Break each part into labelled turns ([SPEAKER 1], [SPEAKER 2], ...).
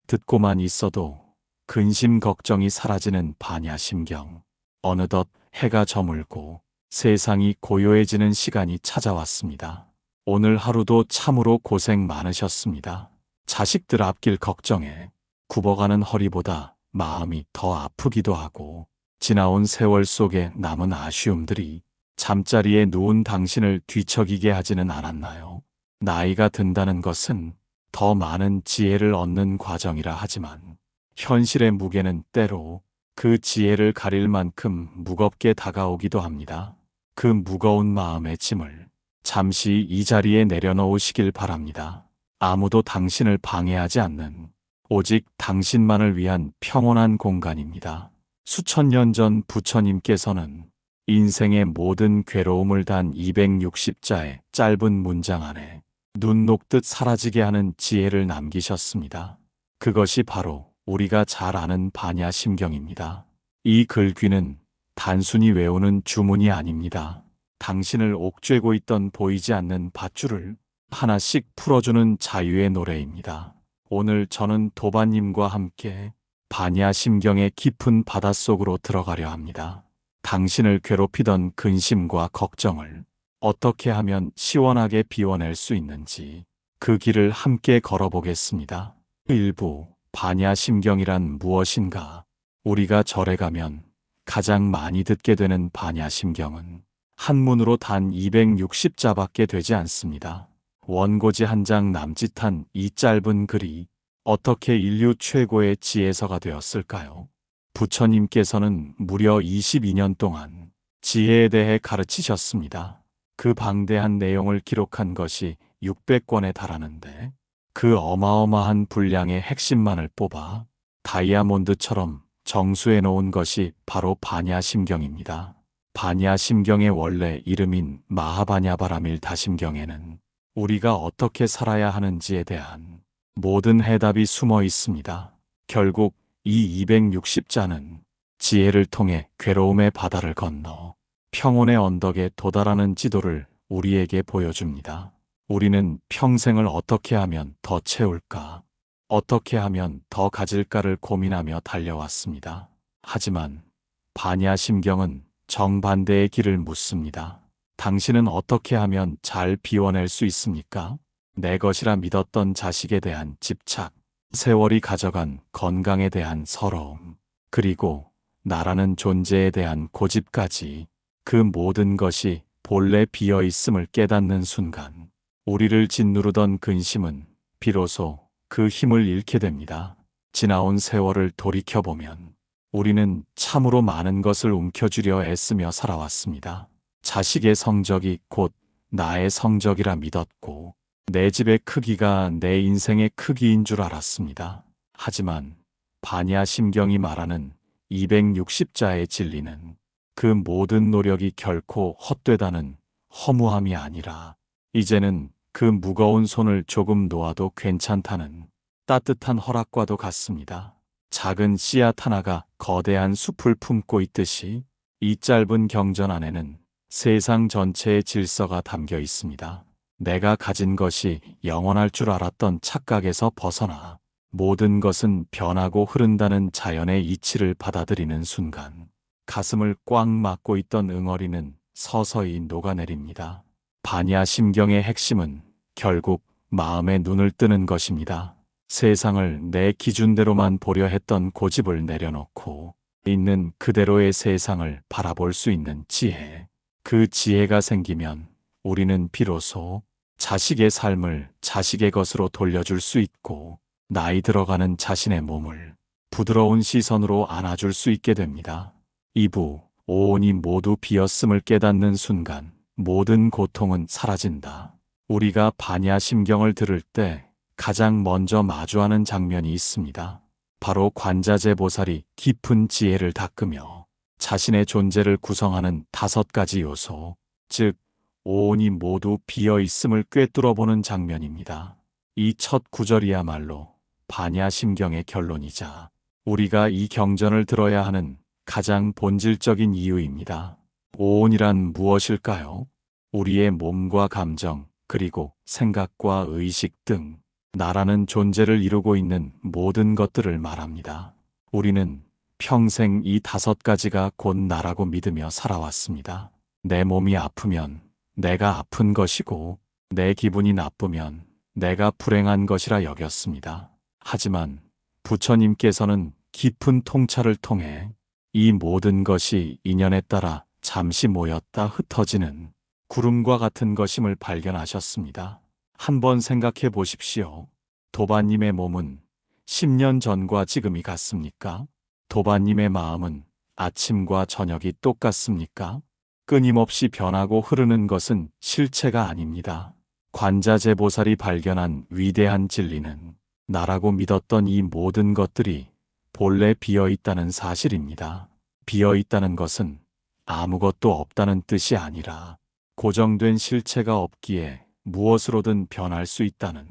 [SPEAKER 1] 듣고만 있어도 근심 걱정이 사라지는 반야심경. 어느덧 해가 저물고 세상이 고요해지는 시간이 찾아왔습니다. 오늘 하루도 참으로 고생 많으셨습니다. 자식들 앞길 걱정에 굽어가는 허리보다 마음이 더 아프기도 하고, 지나온 세월 속에 남은 아쉬움들이 잠자리에 누운 당신을 뒤척이게 하지는 않았나요? 나이가 든다는 것은 더 많은 지혜를 얻는 과정이라 하지만, 현실의 무게는 때로 그 지혜를 가릴 만큼 무겁게 다가오기도 합니다. 그 무거운 마음의 짐을 잠시 이 자리에 내려놓으시길 바랍니다. 아무도 당신을 방해하지 않는, 오직 당신만을 위한 평온한 공간입니다. 수천 년 전 부처님께서는 인생의 모든 괴로움을 단 260자의 짧은 문장 안에 눈 녹듯 사라지게 하는 지혜를 남기셨습니다. 그것이 바로 우리가 잘 아는 반야심경입니다. 이 글귀는 단순히 외우는 주문이 아닙니다. 당신을 옥죄고 있던 보이지 않는 밧줄을 하나씩 풀어주는 자유의 노래입니다. 오늘 저는 도반님과 함께 반야심경의 깊은 바닷속으로 들어가려 합니다. 당신을 괴롭히던 근심과 걱정을 어떻게 하면 시원하게 비워낼 수 있는지 그 길을 함께 걸어보겠습니다. 일부 반야심경이란 무엇인가? 우리가 절에 가면 가장 많이 듣게 되는 반야심경은 한문으로 단 260자밖에 되지 않습니다. 원고지 한 장 남짓한 이 짧은 글이 어떻게 인류 최고의 지혜서가 되었을까요? 부처님께서는 무려 22년 동안 지혜에 대해 가르치셨습니다. 그 방대한 내용을 기록한 것이 600권에 달하는데, 그 어마어마한 분량의 핵심만을 뽑아 다이아몬드처럼 정수해 놓은 것이 바로 반야심경입니다. 반야심경의 원래 이름인 마하바냐바라밀다심경에는 우리가 어떻게 살아야 하는지에 대한 모든 해답이 숨어 있습니다. 결국 이 260자는 지혜를 통해 괴로움의 바다를 건너 평온의 언덕에 도달하는 지도를 우리에게 보여줍니다. 우리는 평생을 어떻게 하면 더 채울까, 어떻게 하면 더 가질까를 고민하며 달려왔습니다. 하지만 반야심경은 정반대의 길을 묻습니다. 당신은 어떻게 하면 잘 비워낼 수 있습니까? 내 것이라 믿었던 자식에 대한 집착, 세월이 가져간 건강에 대한 서러움, 그리고 나라는 존재에 대한 고집까지, 그 모든 것이 본래 비어 있음을 깨닫는 순간 우리를 짓누르던 근심은 비로소 그 힘을 잃게 됩니다. 지나온 세월을 돌이켜보면 우리는 참으로 많은 것을 움켜쥐려 애쓰며 살아왔습니다. 자식의 성적이 곧 나의 성적이라 믿었고, 내 집의 크기가 내 인생의 크기인 줄 알았습니다. 하지만 반야심경이 말하는 260자의 진리는 그 모든 노력이 결코 헛되다는 허무함이 아니라, 이제는 그 무거운 손을 조금 놓아도 괜찮다는 따뜻한 허락과도 같습니다. 작은 씨앗 하나가 거대한 숲을 품고 있듯이 이 짧은 경전 안에는 세상 전체의 질서가 담겨 있습니다. 내가 가진 것이 영원할 줄 알았던 착각에서 벗어나 모든 것은 변하고 흐른다는 자연의 이치를 받아들이는 순간 가슴을 꽉 막고 있던 응어리는 서서히 녹아내립니다. 반야심경의 핵심은 결국 마음에 눈을 뜨는 것입니다. 세상을 내 기준대로만 보려 했던 고집을 내려놓고 있는 그대로의 세상을 바라볼 수 있는 지혜. 그 지혜가 생기면 우리는 비로소 자식의 삶을 자식의 것으로 돌려줄 수 있고, 나이 들어가는 자신의 몸을 부드러운 시선으로 안아줄 수 있게 됩니다. 2부, 오온이 모두 비었음을 깨닫는 순간 모든 고통은 사라진다. 우리가 반야심경을 들을 때 가장 먼저 마주하는 장면이 있습니다. 바로 관자재 보살이 깊은 지혜를 닦으며 자신의 존재를 구성하는 5가지 요소, 즉 오온이 모두 비어 있음을 꿰뚫어 보는 장면입니다. 이 첫 구절이야말로 반야심경의 결론이자 우리가 이 경전을 들어야 하는 가장 본질적인 이유입니다. 오온이란 무엇일까요? 우리의 몸과 감정, 그리고 생각과 의식 등 나라는 존재를 이루고 있는 모든 것들을 말합니다. 우리는 평생 이 5가지가 곧 나라고 믿으며 살아왔습니다. 내 몸이 아프면 내가 아픈 것이고, 내 기분이 나쁘면 내가 불행한 것이라 여겼습니다. 하지만 부처님께서는 깊은 통찰을 통해 이 모든 것이 인연에 따라 잠시 모였다 흩어지는 구름과 같은 것임을 발견하셨습니다. 한번 생각해 보십시오. 도바님의 몸은 10년 전과 지금이 같습니까? 도바님의 마음은 아침과 저녁이 똑같습니까? 끊임없이 변하고 흐르는 것은 실체가 아닙니다. 관자재보살이 발견한 위대한 진리는 나라고 믿었던 이 모든 것들이 본래 비어있다는 사실입니다. 비어있다는 것은 아무것도 없다는 뜻이 아니라 고정된 실체가 없기에 무엇으로든 변할 수 있다는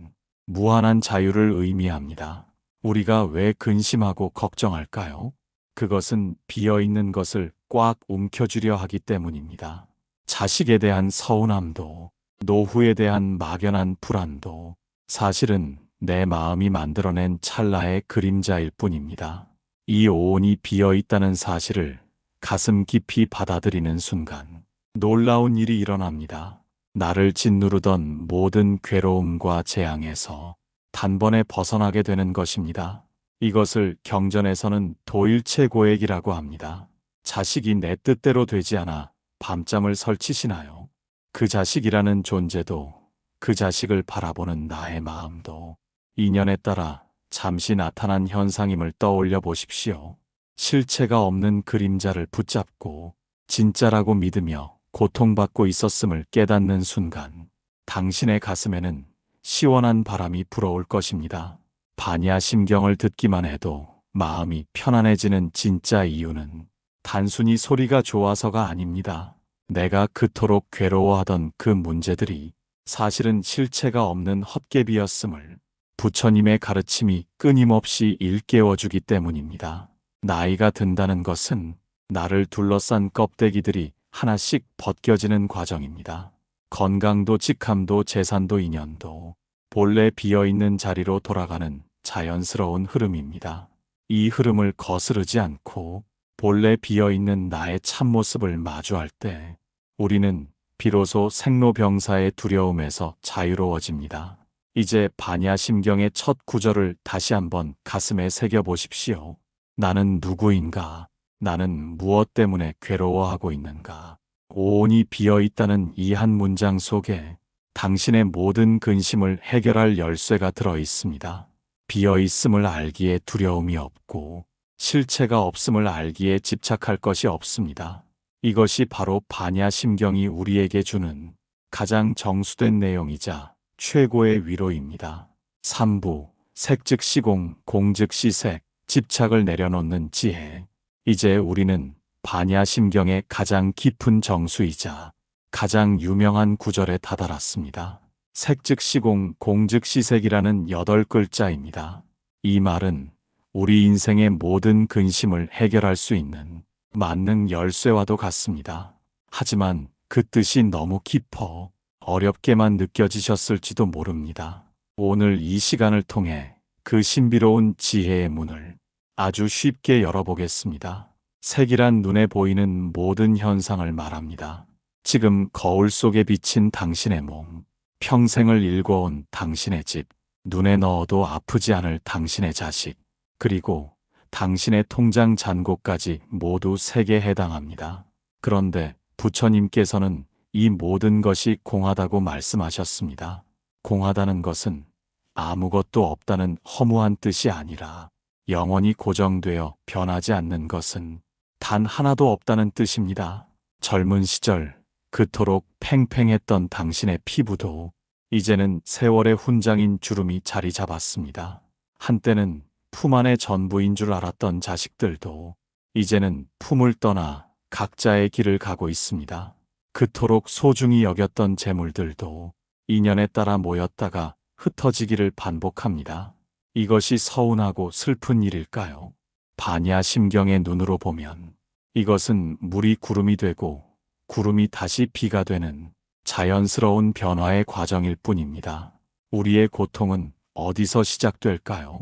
[SPEAKER 1] 무한한 자유를 의미합니다. 우리가 왜 근심하고 걱정할까요? 그것은 비어있는 것을 꽉 움켜쥐려 하기 때문입니다. 자식에 대한 서운함도, 노후에 대한 막연한 불안도 사실은 내 마음이 만들어낸 찰나의 그림자일 뿐입니다. 이 오온이 비어있다는 사실을 가슴 깊이 받아들이는 순간 놀라운 일이 일어납니다. 나를 짓누르던 모든 괴로움과 재앙에서 단번에 벗어나게 되는 것입니다. 이것을 경전에서는 도일체고액이라고 합니다. 자식이 내 뜻대로 되지 않아 밤잠을 설치시나요? 그 자식이라는 존재도, 그 자식을 바라보는 나의 마음도 인연에 따라 잠시 나타난 현상임을 떠올려 보십시오. 실체가 없는 그림자를 붙잡고 진짜라고 믿으며 고통받고 있었음을 깨닫는 순간 당신의 가슴에는 시원한 바람이 불어올 것입니다. 반야심경을 듣기만 해도 마음이 편안해지는 진짜 이유는 단순히 소리가 좋아서가 아닙니다. 내가 그토록 괴로워하던 그 문제들이 사실은 실체가 없는 헛개비였음을 부처님의 가르침이 끊임없이 일깨워주기 때문입니다. 나이가 든다는 것은 나를 둘러싼 껍데기들이 하나씩 벗겨지는 과정입니다. 건강도 직함도 재산도 인연도 본래 비어있는 자리로 돌아가는 자연스러운 흐름입니다. 이 흐름을 거스르지 않고 본래 비어있는 나의 참모습을 마주할 때 우리는 비로소 생로병사의 두려움에서 자유로워집니다. 이제 반야심경의 첫 구절을 다시 한번 가슴에 새겨보십시오. 나는 누구인가? 나는 무엇 때문에 괴로워하고 있는가? 오온이 비어있다는 이 한 문장 속에 당신의 모든 근심을 해결할 열쇠가 들어 있습니다. 비어있음을 알기에 두려움이 없고 실체가 없음을 알기에 집착할 것이 없습니다. 이것이 바로 반야심경이 우리에게 주는 가장 정수된 내용이자 최고의 위로입니다. 3부, 색즉시공, 공즉시색, 집착을 내려놓는 지혜. 이제 우리는 반야심경의 가장 깊은 정수이자 가장 유명한 구절에 다다랐습니다. 색즉시공, 공즉시색이라는 8글자입니다. 이 말은 우리 인생의 모든 근심을 해결할 수 있는 만능 열쇠와도 같습니다. 하지만 그 뜻이 너무 깊어 어렵게만 느껴지셨을지도 모릅니다. 오늘 이 시간을 통해 그 신비로운 지혜의 문을 아주 쉽게 열어보겠습니다. 색이란 눈에 보이는 모든 현상을 말합니다. 지금 거울 속에 비친 당신의 몸, 평생을 일궈온 당신의 집, 눈에 넣어도 아프지 않을 당신의 자식, 그리고 당신의 통장 잔고까지 모두 색에 해당합니다. 그런데 부처님께서는 이 모든 것이 공하다고 말씀하셨습니다. 공하다는 것은 아무것도 없다는 허무한 뜻이 아니라 영원히 고정되어 변하지 않는 것은 단 하나도 없다는 뜻입니다. 젊은 시절 그토록 팽팽했던 당신의 피부도 이제는 세월의 훈장인 주름이 자리 잡았습니다. 한때는 품 안의 전부인 줄 알았던 자식들도 이제는 품을 떠나 각자의 길을 가고 있습니다. 그토록 소중히 여겼던 재물들도 인연에 따라 모였다가 흩어지기를 반복합니다. 이것이 서운하고 슬픈 일일까요? 반야심경의 눈으로 보면 이것은 물이 구름이 되고 구름이 다시 비가 되는 자연스러운 변화의 과정일 뿐입니다. 우리의 고통은 어디서 시작될까요?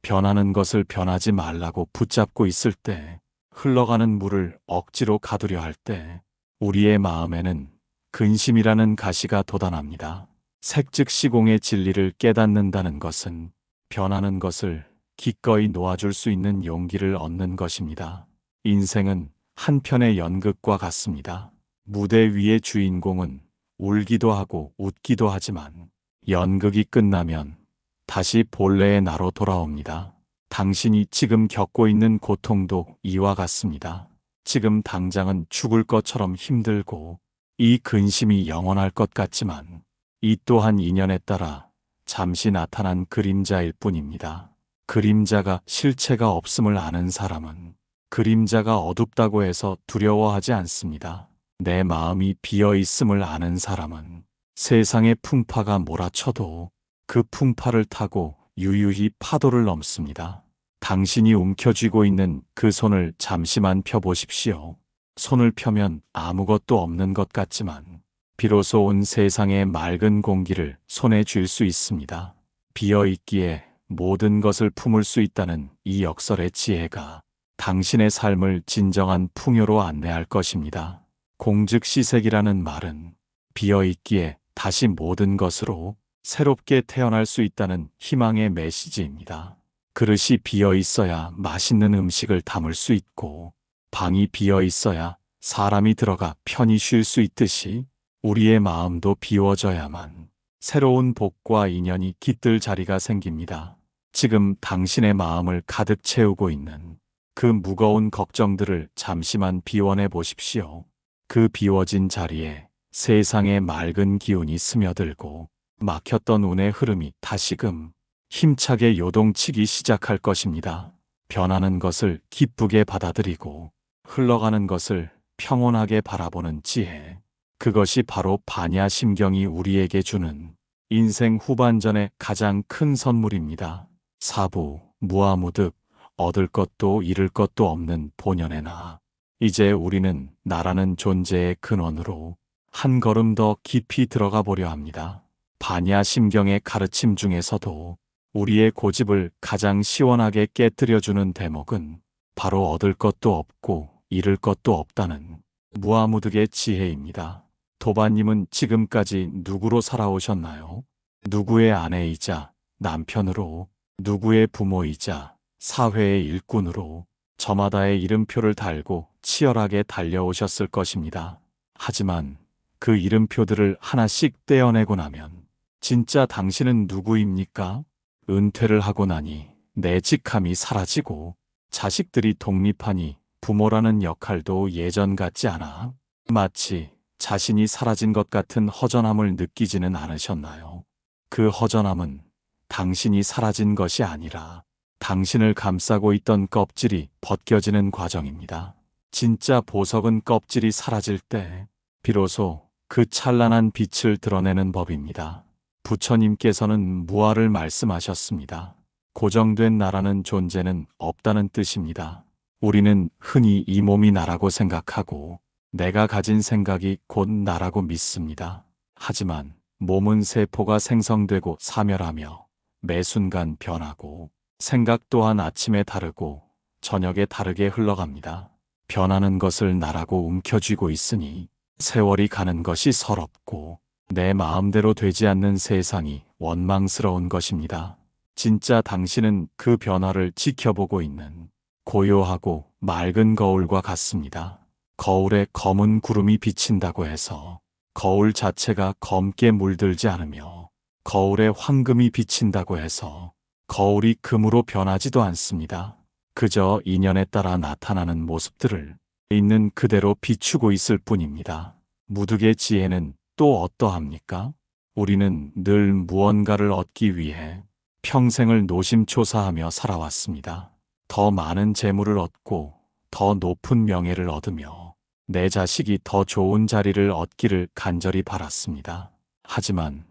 [SPEAKER 1] 변하는 것을 변하지 말라고 붙잡고 있을 때, 흘러가는 물을 억지로 가두려 할 때, 우리의 마음에는 근심이라는 가시가 돋아납니다. 색즉 시공의 진리를 깨닫는다는 것은 변하는 것을 기꺼이 놓아줄 수 있는 용기를 얻는 것입니다. 인생은 한 편의 연극과 같습니다. 무대 위의 주인공은 울기도 하고 웃기도 하지만 연극이 끝나면 다시 본래의 나로 돌아옵니다. 당신이 지금 겪고 있는 고통도 이와 같습니다. 지금 당장은 죽을 것처럼 힘들고 이 근심이 영원할 것 같지만 이 또한 인연에 따라 잠시 나타난 그림자일 뿐입니다. 그림자가 실체가 없음을 아는 사람은 그림자가 어둡다고 해서 두려워하지 않습니다. 내 마음이 비어 있음을 아는 사람은 세상의 풍파가 몰아쳐도 그 풍파를 타고 유유히 파도를 넘습니다. 당신이 움켜쥐고 있는 그 손을 잠시만 펴보십시오. 손을 펴면 아무것도 없는 것 같지만 비로소 온 세상의 맑은 공기를 손에 쥘 수 있습니다. 비어있기에 모든 것을 품을 수 있다는 이 역설의 지혜가 당신의 삶을 진정한 풍요로 안내할 것입니다. 공즉시색이라는 말은 비어있기에 다시 모든 것으로 새롭게 태어날 수 있다는 희망의 메시지입니다. 그릇이 비어 있어야 맛있는 음식을 담을 수 있고 방이 비어 있어야 사람이 들어가 편히 쉴 수 있듯이 우리의 마음도 비워져야만 새로운 복과 인연이 깃들 자리가 생깁니다. 지금 당신의 마음을 가득 채우고 있는 그 무거운 걱정들을 잠시만 비워내 보십시오. 그 비워진 자리에 세상의 맑은 기운이 스며들고 막혔던 운의 흐름이 다시금 힘차게 요동치기 시작할 것입니다. 변하는 것을 기쁘게 받아들이고 흘러가는 것을 평온하게 바라보는 지혜. 그것이 바로 반야심경이 우리에게 주는 인생 후반전의 가장 큰 선물입니다. 사부, 무아무득, 얻을 것도 잃을 것도 없는 본연의 나. 이제 우리는 나라는 존재의 근원으로 한 걸음 더 깊이 들어가 보려 합니다. 반야심경의 가르침 중에서도 우리의 고집을 가장 시원하게 깨뜨려주는 대목은 바로 얻을 것도 없고 잃을 것도 없다는 무아무득의 지혜입니다. 도바님은 지금까지 누구로 살아오셨나요? 누구의 아내이자 남편으로, 누구의 부모이자 사회의 일꾼으로 저마다의 이름표를 달고 치열하게 달려오셨을 것입니다. 하지만 그 이름표들을 하나씩 떼어내고 나면 진짜 당신은 누구입니까? 은퇴를 하고 나니 내 직함이 사라지고 자식들이 독립하니 부모라는 역할도 예전 같지 않아 마치 자신이 사라진 것 같은 허전함을 느끼지는 않으셨나요? 그 허전함은 당신이 사라진 것이 아니라 당신을 감싸고 있던 껍질이 벗겨지는 과정입니다. 진짜 보석은 껍질이 사라질 때 비로소 그 찬란한 빛을 드러내는 법입니다. 부처님께서는 무아를 말씀하셨습니다. 고정된 나라는 존재는 없다는 뜻입니다. 우리는 흔히 이 몸이 나라고 생각하고 내가 가진 생각이 곧 나라고 믿습니다. 하지만 몸은 세포가 생성되고 사멸하며 매 순간 변하고 생각 또한 아침에 다르고 저녁에 다르게 흘러갑니다. 변하는 것을 나라고 움켜쥐고 있으니 세월이 가는 것이 서럽고 내 마음대로 되지 않는 세상이 원망스러운 것입니다. 진짜 당신은 그 변화를 지켜보고 있는 고요하고 맑은 거울과 같습니다. 거울에 검은 구름이 비친다고 해서 거울 자체가 검게 물들지 않으며 거울에 황금이 비친다고 해서 거울이 금으로 변하지도 않습니다. 그저 인연에 따라 나타나는 모습들을 있는 그대로 비추고 있을 뿐입니다. 무득의 지혜는 또 어떠합니까? 우리는 늘 무언가를 얻기 위해 평생을 노심초사하며 살아왔습니다. 더 많은 재물을 얻고 더 높은 명예를 얻으며 내 자식이 더 좋은 자리를 얻기를 간절히 바랐습니다. 하지만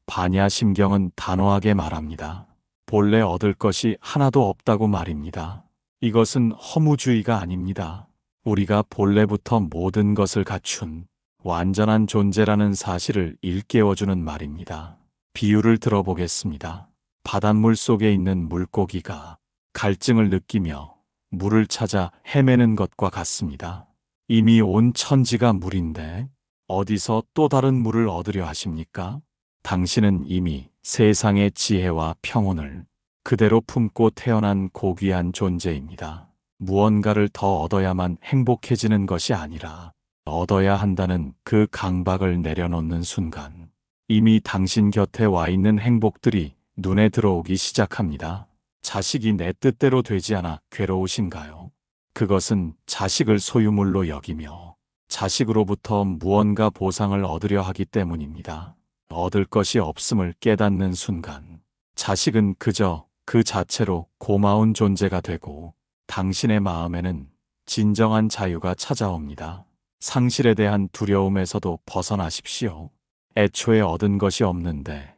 [SPEAKER 1] 반야심경은 단호하게 말합니다. 본래 얻을 것이 하나도 없다고 말입니다. 이것은 허무주의가 아닙니다. 우리가 본래부터 모든 것을 갖춘 완전한 존재라는 사실을 일깨워주는 말입니다. 비유를 들어보겠습니다. 바닷물 속에 있는 물고기가 갈증을 느끼며 물을 찾아 헤매는 것과 같습니다. 이미 온 천지가 물인데 어디서 또 다른 물을 얻으려 하십니까? 당신은 이미 세상의 지혜와 평온을 그대로 품고 태어난 고귀한 존재입니다. 무언가를 더 얻어야만 행복해지는 것이 아니라 얻어야 한다는 그 강박을 내려놓는 순간 이미 당신 곁에 와 있는 행복들이 눈에 들어오기 시작합니다. 자식이 내 뜻대로 되지 않아 괴로우신가요? 그것은 자식을 소유물로 여기며 자식으로부터 무언가 보상을 얻으려 하기 때문입니다. 얻을 것이 없음을 깨닫는 순간 자식은 그저 그 자체로 고마운 존재가 되고 당신의 마음에는 진정한 자유가 찾아옵니다. 상실에 대한 두려움에서도 벗어나십시오. 애초에 얻은 것이 없는데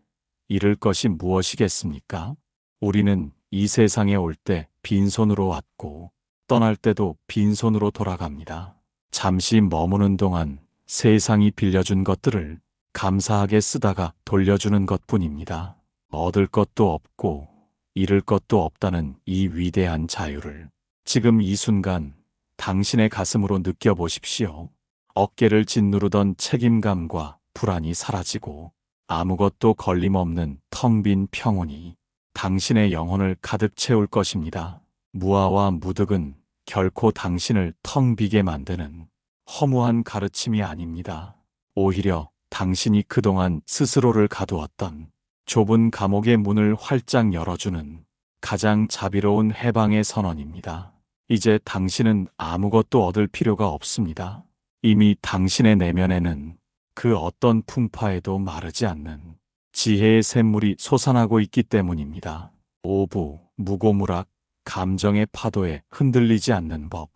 [SPEAKER 1] 잃을 것이 무엇이겠습니까? 우리는 이 세상에 올 때 빈손으로 왔고 떠날 때도 빈손으로 돌아갑니다. 잠시 머무는 동안 세상이 빌려준 것들을 감사하게 쓰다가 돌려주는 것뿐입니다. 얻을 것도 없고 잃을 것도 없다는 이 위대한 자유를 지금 이 순간 당신의 가슴으로 느껴보십시오. 어깨를 짓누르던 책임감과 불안이 사라지고 아무것도 걸림없는 텅 빈 평온이 당신의 영혼을 가득 채울 것입니다. 무아와 무득은 결코 당신을 텅 비게 만드는 허무한 가르침이 아닙니다. 오히려 당신이 그동안 스스로를 가두었던 좁은 감옥의 문을 활짝 열어주는 가장 자비로운 해방의 선언입니다. 이제 당신은 아무것도 얻을 필요가 없습니다. 이미 당신의 내면에는 그 어떤 풍파에도 마르지 않는 지혜의 샘물이 솟아나고 있기 때문입니다. 오부, 무고무락, 감정의 파도에 흔들리지 않는 법.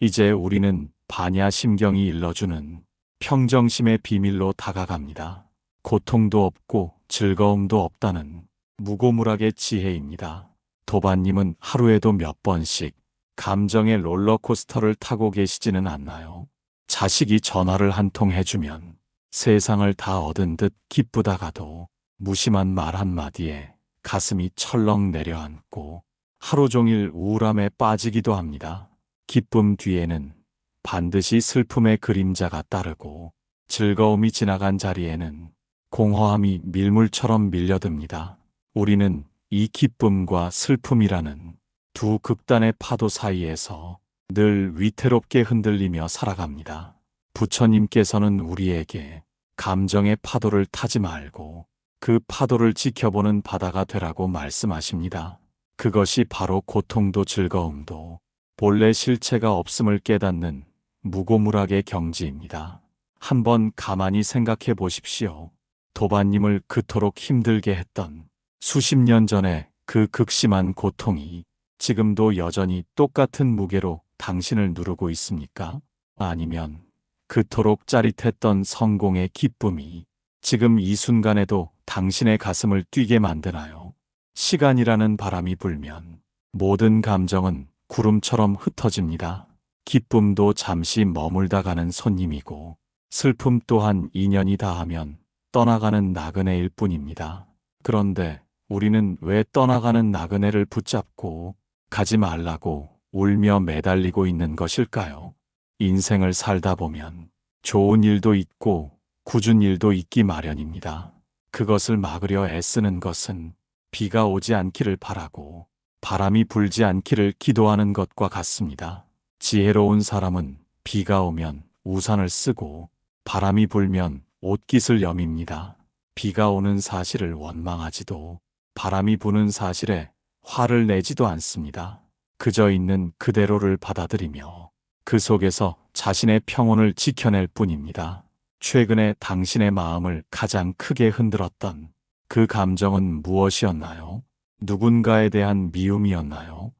[SPEAKER 1] 이제 우리는 반야심경이 일러주는 평정심의 비밀로 다가갑니다. 고통도 없고 즐거움도 없다는 무고무락의 지혜입니다. 도반님은 하루에도 몇 번씩 감정의 롤러코스터를 타고 계시지는 않나요? 자식이 전화를 한 통 해주면 세상을 다 얻은 듯 기쁘다가도 무심한 말 한마디에 가슴이 철렁 내려앉고 하루 종일 우울함에 빠지기도 합니다. 기쁨 뒤에는 반드시 슬픔의 그림자가 따르고 즐거움이 지나간 자리에는 공허함이 밀물처럼 밀려듭니다. 우리는 이 기쁨과 슬픔이라는 두 극단의 파도 사이에서 늘 위태롭게 흔들리며 살아갑니다. 부처님께서는 우리에게 감정의 파도를 타지 말고 그 파도를 지켜보는 바다가 되라고 말씀하십니다. 그것이 바로 고통도 즐거움도 본래 실체가 없음을 깨닫는 무고무락의 경지입니다. 한번 가만히 생각해 보십시오. 도반님을 그토록 힘들게 했던 수십 년 전의 그 극심한 고통이 지금도 여전히 똑같은 무게로 당신을 누르고 있습니까? 아니면 그토록 짜릿했던 성공의 기쁨이 지금 이 순간에도 당신의 가슴을 뛰게 만드나요? 시간이라는 바람이 불면 모든 감정은 구름처럼 흩어집니다. 기쁨도 잠시 머물다 가는 손님이고 슬픔 또한 인연이 닿으면 떠나가는 나그네일 뿐입니다. 그런데 우리는 왜 떠나가는 나그네를 붙잡고 가지 말라고 울며 매달리고 있는 것일까요? 인생을 살다 보면 좋은 일도 있고 굳은 일도 있기 마련입니다. 그것을 막으려 애쓰는 것은 비가 오지 않기를 바라고 바람이 불지 않기를 기도하는 것과 같습니다. 지혜로운 사람은 비가 오면 우산을 쓰고 바람이 불면 옷깃을 여밉니다. 비가 오는 사실을 원망하지도 바람이 부는 사실에 화를 내지도 않습니다. 그저 있는 그대로를 받아들이며 그 속에서 자신의 평온을 지켜낼 뿐입니다. 최근에 당신의 마음을 가장 크게 흔들었던 그 감정은 무엇이었나요? 누군가에 대한 미움이었나요?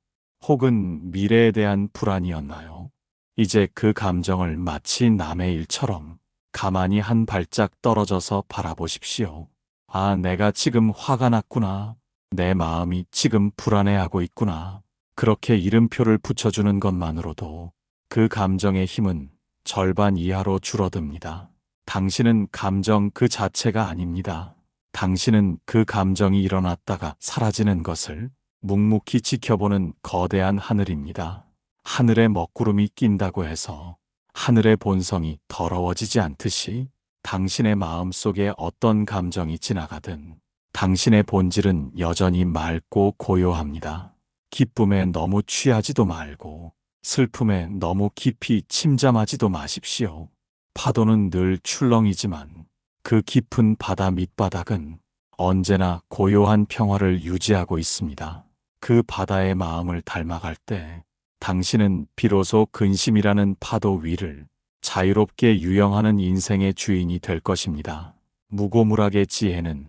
[SPEAKER 1] 혹은 미래에 대한 불안이었나요? 이제 그 감정을 마치 남의 일처럼 가만히 한 발짝 떨어져서 바라보십시오. 아, 내가 지금 화가 났구나. 내 마음이 지금 불안해하고 있구나. 그렇게 이름표를 붙여주는 것만으로도 그 감정의 힘은 절반 이하로 줄어듭니다. 당신은 감정 그 자체가 아닙니다. 당신은 그 감정이 일어났다가 사라지는 것을 묵묵히 지켜보는 거대한 하늘입니다. 하늘에 먹구름이 낀다고 해서 하늘의 본성이 더러워지지 않듯이 당신의 마음 속에 어떤 감정이 지나가든 당신의 본질은 여전히 맑고 고요합니다. 기쁨에 너무 취하지도 말고 슬픔에 너무 깊이 침잠하지도 마십시오. 파도는 늘 출렁이지만 그 깊은 바다 밑바닥은 언제나 고요한 평화를 유지하고 있습니다. 그 바다의 마음을 닮아갈 때 당신은 비로소 근심이라는 파도 위를 자유롭게 유영하는 인생의 주인이 될 것입니다. 무고무락의 지혜는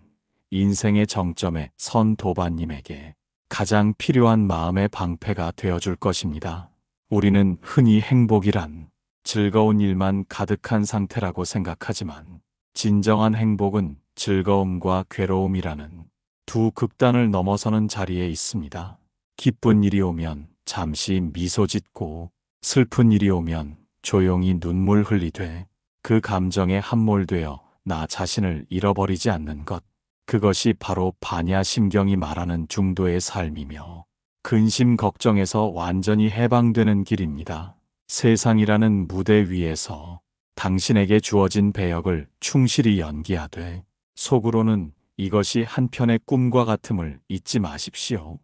[SPEAKER 1] 인생의 정점에 선 도반님에게 가장 필요한 마음의 방패가 되어줄 것입니다. 우리는 흔히 행복이란 즐거운 일만 가득한 상태라고 생각하지만 진정한 행복은 즐거움과 괴로움이라는 두 극단을 넘어서는 자리에 있습니다. 기쁜 일이 오면 잠시 미소 짓고 슬픈 일이 오면 조용히 눈물 흘리되 그 감정에 함몰되어 나 자신을 잃어버리지 않는 것. 그것이 바로 반야심경이 말하는 중도의 삶이며 근심 걱정에서 완전히 해방되는 길입니다. 세상이라는 무대 위에서 당신에게 주어진 배역을 충실히 연기하되 속으로는 이것이 한편의 꿈과 같음을 잊지 마십시오.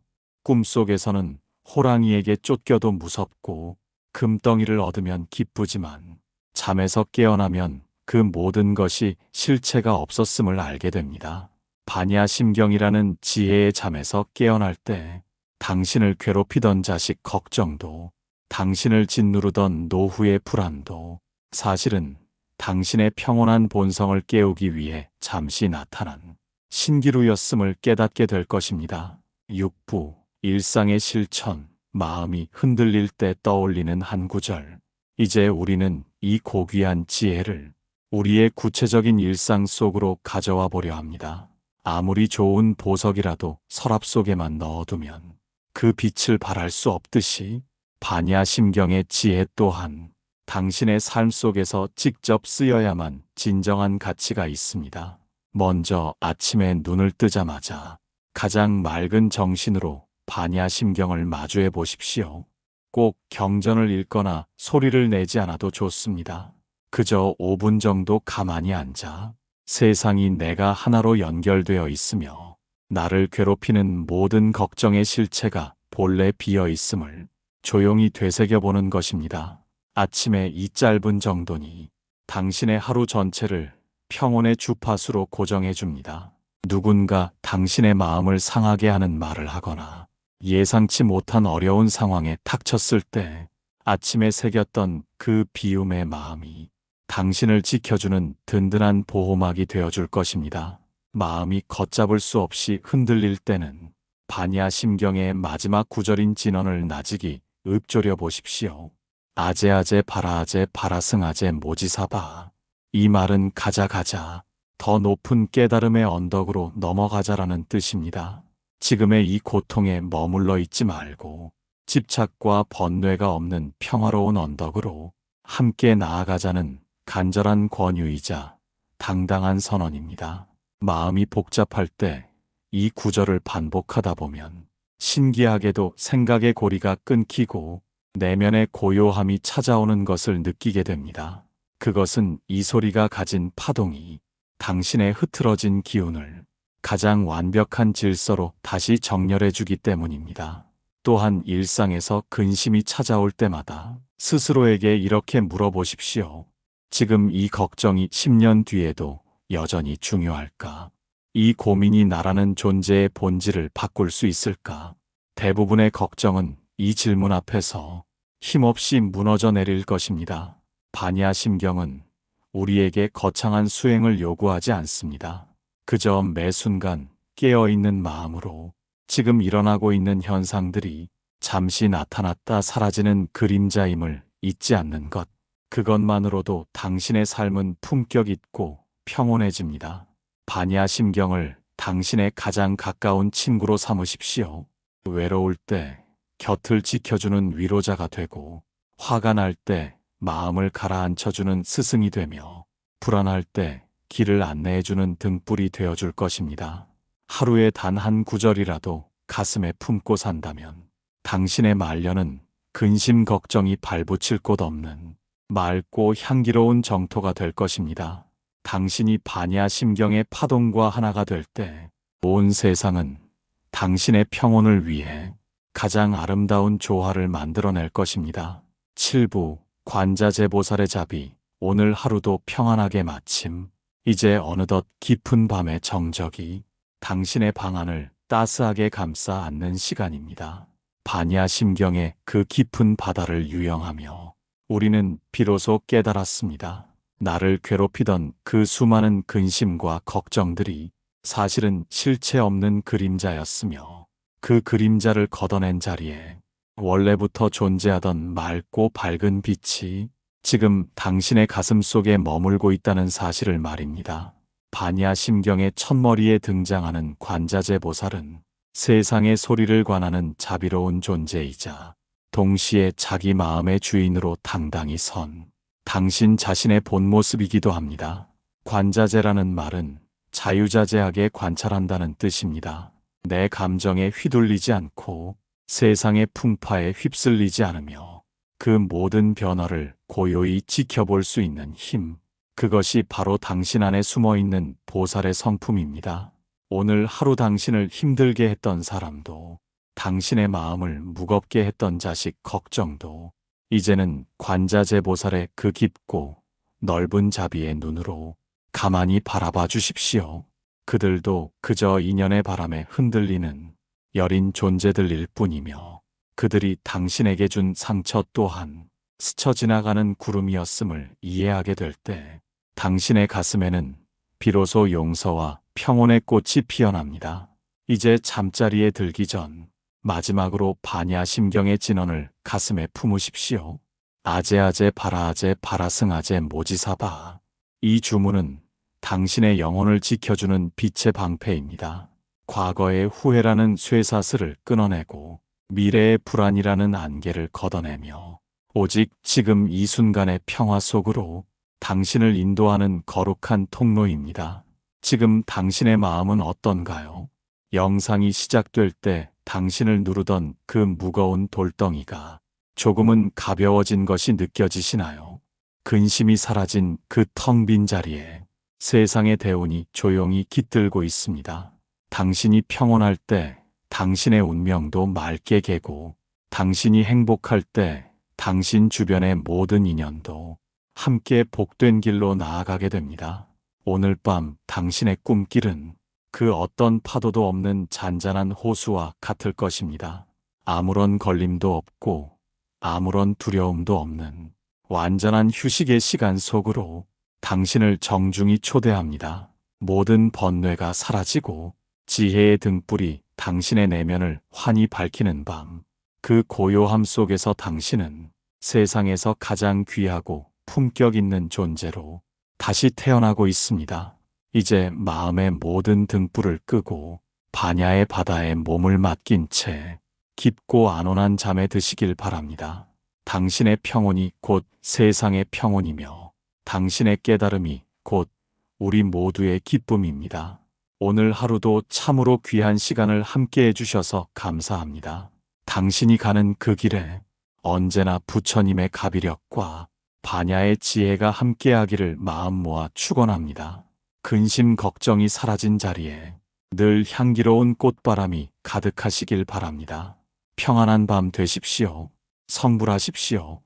[SPEAKER 1] 꿈속에서는 호랑이에게 쫓겨도 무섭고 금덩이를 얻으면 기쁘지만 잠에서 깨어나면 그 모든 것이 실체가 없었음을 알게 됩니다. 반야심경이라는 지혜의 잠에서 깨어날 때 당신을 괴롭히던 자식 걱정도 당신을 짓누르던 노후의 불안도 사실은 당신의 평온한 본성을 깨우기 위해 잠시 나타난 신기루였음을 깨닫게 될 것입니다. 6부 일상의 실천 마음이 흔들릴 때 떠올리는 한 구절. 이제 우리는 이 고귀한 지혜를 우리의 구체적인 일상 속으로 가져와 보려 합니다. 아무리 좋은 보석이라도 서랍 속에만 넣어두면 그 빛을 발할 수 없듯이 반야심경의 지혜 또한 당신의 삶 속에서 직접 쓰여야만 진정한 가치가 있습니다. 먼저 아침에 눈을 뜨자마자 가장 맑은 정신으로 반야심경을 마주해 보십시오. 꼭 경전을 읽거나 소리를 내지 않아도 좋습니다. 그저 5분 정도 가만히 앉아 세상이 내가 하나로 연결되어 있으며 나를 괴롭히는 모든 걱정의 실체가 본래 비어 있음을 조용히 되새겨보는 것입니다. 아침에 이 짧은 정도니 당신의 하루 전체를 평온의 주파수로 고정해 줍니다. 누군가 당신의 마음을 상하게 하는 말을 하거나 예상치 못한 어려운 상황에 닥쳤을 때 아침에 새겼던 그 비움의 마음이 당신을 지켜주는 든든한 보호막이 되어줄 것입니다. 마음이 걷잡을 수 없이 흔들릴 때는 반야심경의 마지막 구절인 진언을 나직이 읊조려 보십시오. 아제아제 바라아제 바라승아제 모지사바. 이 말은 가자 더 높은 깨달음의 언덕으로 넘어가자라는 뜻입니다. 지금의 이 고통에 머물러 있지 말고 집착과 번뇌가 없는 평화로운 언덕으로 함께 나아가자는 간절한 권유이자 당당한 선언입니다. 마음이 복잡할 때 이 구절을 반복하다 보면 신기하게도 생각의 고리가 끊기고 내면의 고요함이 찾아오는 것을 느끼게 됩니다. 그것은 이 소리가 가진 파동이 당신의 흐트러진 기운을 가장 완벽한 질서로 다시 정렬해 주기 때문입니다. 또한 일상에서 근심이 찾아올 때마다 스스로에게 이렇게 물어보십시오. 지금 이 걱정이 10년 뒤에도 여전히 중요할까? 이 고민이 나라는 존재의 본질을 바꿀 수 있을까? 대부분의 걱정은 이 질문 앞에서 힘없이 무너져 내릴 것입니다. 반야심경은 우리에게 거창한 수행을 요구하지 않습니다. 그저 매 순간 깨어있는 마음으로 지금 일어나고 있는 현상들이 잠시 나타났다 사라지는 그림자임을 잊지 않는 것. 그것만으로도 당신의 삶은 품격 있고 평온해집니다. 반야심경을 당신의 가장 가까운 친구로 삼으십시오. 외로울 때 곁을 지켜주는 위로자가 되고 화가 날 때 마음을 가라앉혀주는 스승이 되며 불안할 때 길을 안내해주는 등불이 되어줄 것입니다. 하루에 단 한 구절이라도 가슴에 품고 산다면 당신의 말년은 근심 걱정이 발붙일 곳 없는 맑고 향기로운 정토가 될 것입니다. 당신이 반야 심경의 파동과 하나가 될 때 온 세상은 당신의 평온을 위해 가장 아름다운 조화를 만들어낼 것입니다. 7부 관자재보살의 자비. 오늘 하루도 평안하게 마침. 이제 어느덧 깊은 밤의 정적이 당신의 방안을 따스하게 감싸 안는 시간입니다. 반야 심경의 그 깊은 바다를 유영하며 우리는 비로소 깨달았습니다. 나를 괴롭히던 그 수많은 근심과 걱정들이 사실은 실체 없는 그림자였으며 그 그림자를 걷어낸 자리에 원래부터 존재하던 맑고 밝은 빛이 지금 당신의 가슴 속에 머물고 있다는 사실을 말입니다. 반야 심경의 첫머리에 등장하는 관자재 보살은 세상의 소리를 관하는 자비로운 존재이자 동시에 자기 마음의 주인으로 당당히 선 당신 자신의 본 모습이기도 합니다. 관자재라는 말은 자유자재하게 관찰한다는 뜻입니다. 내 감정에 휘둘리지 않고 세상의 풍파에 휩쓸리지 않으며 그 모든 변화를 고요히 지켜볼 수 있는 힘, 그것이 바로 당신 안에 숨어있는 보살의 성품입니다. 오늘 하루 당신을 힘들게 했던 사람도, 당신의 마음을 무겁게 했던 자식 걱정도 이제는 관자재 보살의 그 깊고 넓은 자비의 눈으로 가만히 바라봐 주십시오. 그들도 그저 인연의 바람에 흔들리는 여린 존재들일 뿐이며 그들이 당신에게 준 상처 또한 스쳐 지나가는 구름이었음을 이해하게 될 때 당신의 가슴에는 비로소 용서와 평온의 꽃이 피어납니다. 이제 잠자리에 들기 전 마지막으로 반야 심경의 진언을 가슴에 품으십시오. 아제아제 바라아제 바라승아제 모지사바. 이 주문은 당신의 영혼을 지켜주는 빛의 방패입니다. 과거의 후회라는 쇠사슬을 끊어내고 미래의 불안이라는 안개를 걷어내며 오직 지금 이 순간의 평화 속으로 당신을 인도하는 거룩한 통로입니다. 지금 당신의 마음은 어떤가요? 영상이 시작될 때 당신을 누르던 그 무거운 돌덩이가 조금은 가벼워진 것이 느껴지시나요? 근심이 사라진 그 텅 빈 자리에 세상의 대운이 조용히 깃들고 있습니다. 당신이 평온할 때 당신의 운명도 맑게 개고 당신이 행복할 때 당신 주변의 모든 인연도 함께 복된 길로 나아가게 됩니다. 오늘 밤 당신의 꿈길은 그 어떤 파도도 없는 잔잔한 호수와 같을 것입니다. 아무런 걸림도 없고 아무런 두려움도 없는 완전한 휴식의 시간 속으로 당신을 정중히 초대합니다. 모든 번뇌가 사라지고 지혜의 등불이 당신의 내면을 환히 밝히는 밤, 그 고요함 속에서 당신은 세상에서 가장 귀하고 품격 있는 존재로 다시 태어나고 있습니다. 이제 마음의 모든 등불을 끄고 반야의 바다에 몸을 맡긴 채 깊고 안온한 잠에 드시길 바랍니다. 당신의 평온이 곧 세상의 평온이며 당신의 깨달음이 곧 우리 모두의 기쁨입니다. 오늘 하루도 참으로 귀한 시간을 함께 해주셔서 감사합니다. 당신이 가는 그 길에 언제나 부처님의 가비력과 반야의 지혜가 함께하기를 마음 모아 축원합니다. 근심 걱정이 사라진 자리에 늘 향기로운 꽃바람이 가득하시길 바랍니다. 평안한 밤 되십시오. 성불하십시오.